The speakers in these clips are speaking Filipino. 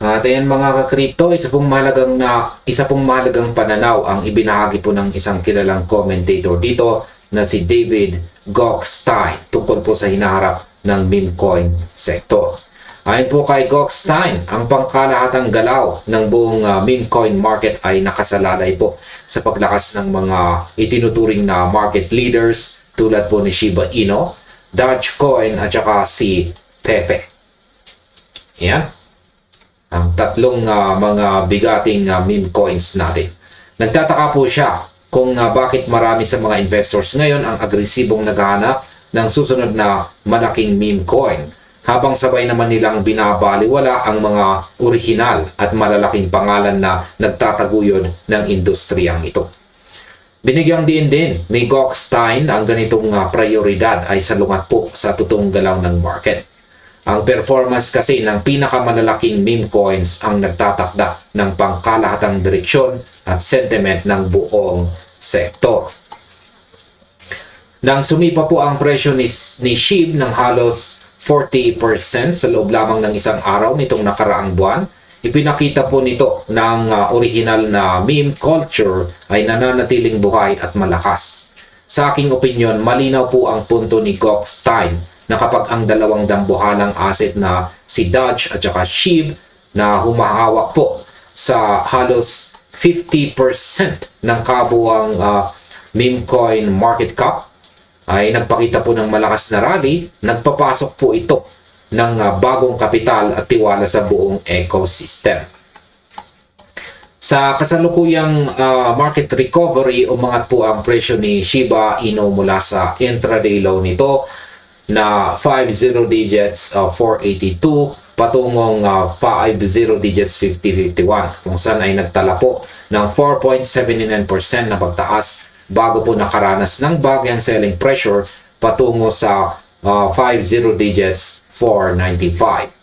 At ayan mga ka-crypto, isa pong mahalagang pananaw ang ibinahagi po ng isang kilalang commentator dito na si David Gokhshtein tungkol po sa hinaharap ng meme coin sector. Ayon po kay Gokhshtein, ang pangkalahatang galaw ng buong meme coin market ay nakasalalay po sa paglakas ng mga itinuturing na market leaders tulad po ni Shiba Inu, Dogecoin at saka si Pepe. Yan ang tatlong mga bigating meme coins natin. Nagtataka po siya kung bakit marami sa mga investors ngayon ang agresibong naghahanap ng susunod na malaking meme coin, habang sabay naman nilang binabaliwala ang mga orihinal at malalaking pangalan na nagtataguyod ng industriyang ito. Binigyang diin din ni Gokhshtein ang ganitong prioridad ay salungat po sa totoong galaw ng market. Ang performance kasi ng pinakamalalaking meme coins ang nagtatakda ng pangkalahatang direksyon at sentiment ng buong sektor. Nang sumipa po ang presyo ni SHIB ng halos 40% sa loob lamang ng isang araw nitong nakaraang buwan, ipinakita po nito ng original na meme culture ay nananatiling buhay at malakas. Sa aking opinyon, malinaw po ang punto ni Gokhshtein na kapag ang dalawang dambuhalang asset na si Doge at saka SHIB na humahawak po sa halos 50% ng kabuang meme coin market cap ay nagpakita po ng malakas na rally, nagpapasok po ito ng bagong kapital at tiwala sa buong ecosystem. Sa kasalukuyang market recovery, umangat po ang presyo ni Shiba Inu mula sa intraday low nito na 50 digits 482 patungong 50 digits 5051, kung saan ay nagtala po ng 4.79% na pagtaas bago po nakaranas ng bagyang selling pressure patungo sa 50 digits 495.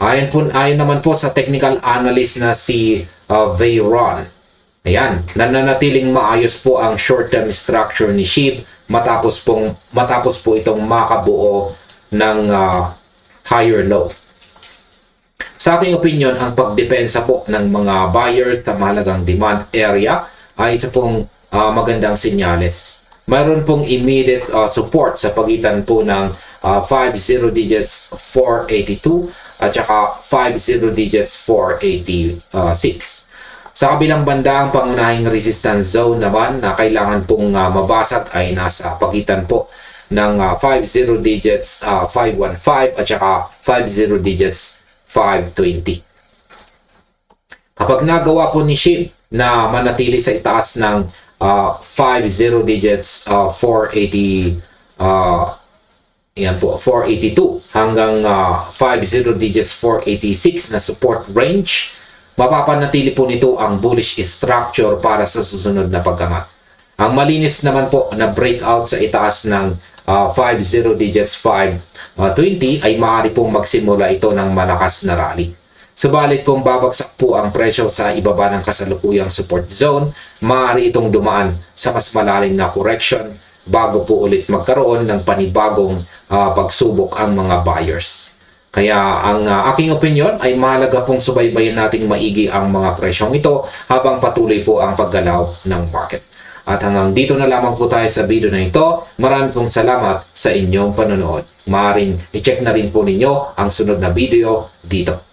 Ayon naman po sa technical analyst na si Veyron, ayan, nananatiling maayos po ang short-term structure ni SHIB matapos po itong makabuo ng higher low. Sa aking opinion, ang pagdepensa po ng mga buyers sa mahalagang demand area ay isa pong magandang senyales. Mayroon pong immediate support sa pagitan po ng 50 digits 482 at saka 50 digits 486. Sa kabilang banda, ang pangunahing resistance zone naman na kailangan pong mabasag ay nasa pagitan po ng 50 digits 515 at saka 50 digits 520. Kapag nagawa po ni SHIB na manatili sa itaas ng 50 digits 480 yan po 482 hanggang 50 digits 486 na support range, mapapanatili po nito ang bullish structure para sa susunod na pag-angat. Ang malinis naman po na breakout sa itaas ng 50 digits 520 ay maaari pong magsimula ito ng malakas na rally. Subalit kung babagsak po ang presyo sa ibaba ng kasalukuyang support zone, maaari itong dumaan sa mas malalim na correction bago po ulit magkaroon ng panibagong pagsubok ang mga buyers. Kaya ang aking opinion ay mahalaga pong subaybayan nating maigi ang mga presyong ito habang patuloy po ang paggalaw ng market. At hanggang dito na lamang po tayo sa video na ito. Maraming pong salamat sa inyong panonood. Maaaring i-check na rin po ninyo ang sunod na video dito.